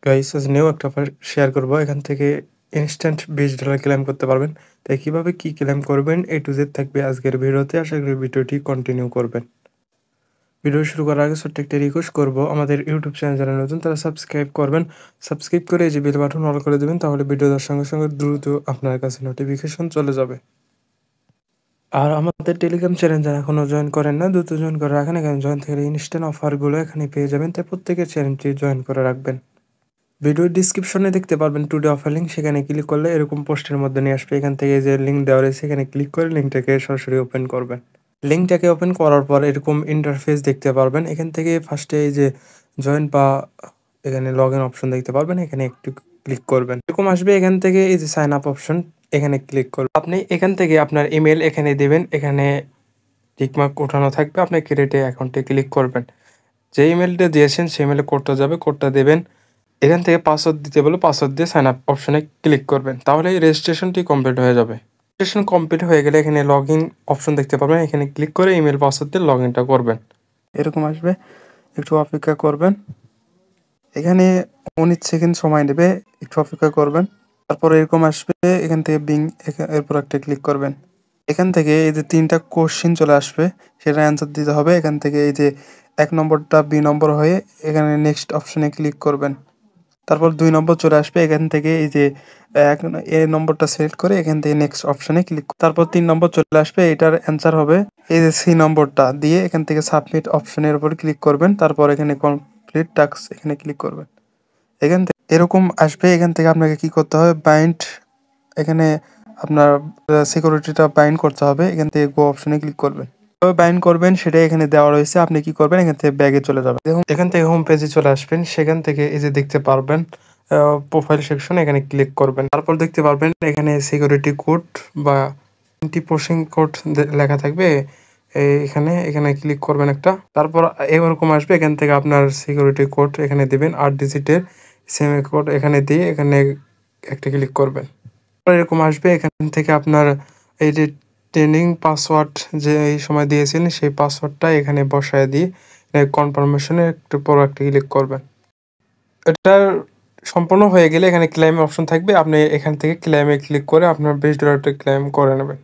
Guys আজ new একটা offer share করবো। এখান থেকে ইনস্ট্যান্ট $20 ক্লেম করতে পারবেন। তাই কিভাবে কি ক্লেম করবেন A to Z থাকবে আজকের ভিডিওতে। আশা করি ভিডিওটি কন্টিনিউ করবেন। ভিডিও শুরু করার আগে ছোট্ট একটা রিকোয়েস্ট করবো, আমাদের ইউটিউব চ্যানেল যারা নতুন তারা সাবস্ক্রাইব করবেন। সাবস্ক্রাইব করে এই যে বেল বাটন অল করে দেবেন, তাহলে ভিডিও দেওয়ার সঙ্গে সঙ্গে দ্রুত আপনার কাছে নোটিফিকেশন চলে যাবে। আর আমাদের টেলিগ্রাম চ্যানেল যারা এখনো জয়েন করেন না, দ্রুত জয়েন করে রাখেন। এখানে জয়েন থেকে ইনস্ট্যান্ট অফারগুলো এখানে পেয়ে যাবেন, তাই প্রত্যেকের চ্যানেলটি জয়েন করে রাখবেন। ভিডিওর ডিসক্রিপশনে দেখতে পারবেন টুডে অফার লিঙ্ক, সেখানে ক্লিক করলে এরকম পোস্টের মধ্যে নিয়ে আসবে। এখান থেকে যে লিঙ্ক দেওয়া রয়েছে এখানে ক্লিক করে লিঙ্কটাকে সরাসরি ওপেন করবেন। লিঙ্কটাকে ওপেন করার পর এরকম ইন্টারফেস দেখতে পারবেন। এখান থেকে ফার্স্টে এই যে জয়েন বা এখানে লগ ইন অপশন দেখতে পারবেন, এখানে একটু ক্লিক করবেন। এরকম আসবে। এখান থেকে এই যে সাইন আপ অপশন এখানে ক্লিক করবেন। আপনি এখান থেকে আপনার ইমেল এখানে দেবেন, এখানে টিকমার্ক ওঠানো থাকবে, আপনি ক্রিয়েট অ্যাকাউন্টে ক্লিক করবেন। যে ইমেলটা দিয়েছেন সেই ইমেলে কোডটা যাবে, কোডটা দেবেন। এখান থেকে পাসওয়ার্ড দিতে বলে পাসওয়ার্ড দিয়ে সাইন আপ অপশনে ক্লিক করবেন, তাহলে এই রেজিস্ট্রেশনটি কমপ্লিট হয়ে যাবে। রেজিস্ট্রেশন কমপ্লিট হয়ে গেলে এখানে লগ ইন অপশন দেখতে পাবেন, এখানে ক্লিক করে ইমেল পাসওয়ার্ড দিয়ে লগ ইনটা করবেন। এরকম আসবে, একটু অপেক্ষা করবেন। এখানে 19 সেকেন্ড সময় নেবে, একটু অপেক্ষা করবেন। তারপর এরকম আসবে, এখান থেকে এরপর একটা ক্লিক করবেন। এখান থেকে এই যে 3টা কোশ্চেন চলে আসবে, সেটা অ্যান্সার দিতে হবে। এখান থেকে এই যে 1 নম্বরটা B নম্বর হয়ে এখানে নেক্সট অপশনে ক্লিক করবেন। তারপর 2 নম্বর চলে আসবে, এখান থেকে এই যে A নম্বরটা সিলেক্ট করে এখান থেকে নেক্সট অপশনে ক্লিক। তারপর 3 নম্বর চলে আসবে, এটার অ্যান্সার হবে এই যে C নম্বরটা দিয়ে এখান থেকে সাবমিট অপশনের উপর ক্লিক করবেন। তারপর এখানে কমপ্লিট টাস্ক এখানে ক্লিক করবেন। এখান থেকে এরকম আসবে। এখান থেকে আপনাকে কি করতে হবে, বাইন্ড, এখানে আপনার সিকিউরিটিটা বাইন্ড করতে হবে। এখান থেকে গো অপশনে ক্লিক করবেন। কিভাবে বাইন্ড করবেন সেটা এখানে দেওয়া রয়েছে, আপনি কি করবেন, এখান থেকে ব্যাগে চলে যাবেন। দেখুন এখান থেকে হোম পেজে চলে আসবেন। সেখান থেকে এই যে দেখতে পারবেন প্রোফাইল সেকশন, এখানে ক্লিক করবেন। তারপর দেখতে পারবেন এখানে সিকিউরিটি কোড বা পোশিং কোড লেখা থাকবে, এখানে এখানে ক্লিক করবেন একটা। তারপর এরকম আসবে, এখান থেকে আপনার সিকিউরিটি কোড এখানে দিবেন, 8 ডিজিটের সেমি কোড এখানে দিয়ে এখানে একটা ক্লিক করবেন। এরকম আসবে, এখান থেকে আপনার এই যে ট্রেনিং পাসওয়ার্ড যে এই সময় দিয়েছিলেন সেই পাসওয়ার্ডটা এখানে বসায় দিয়ে কনফার্মেশনে একটু পর একটা ক্লিক করবেন। এটা সম্পূর্ণ হয়ে গেলে এখানে ক্লেম অপশন থাকবে, আপনি এখান থেকে ক্লেমে ক্লিক করে আপনার $20 ক্লেম করে নেবেন।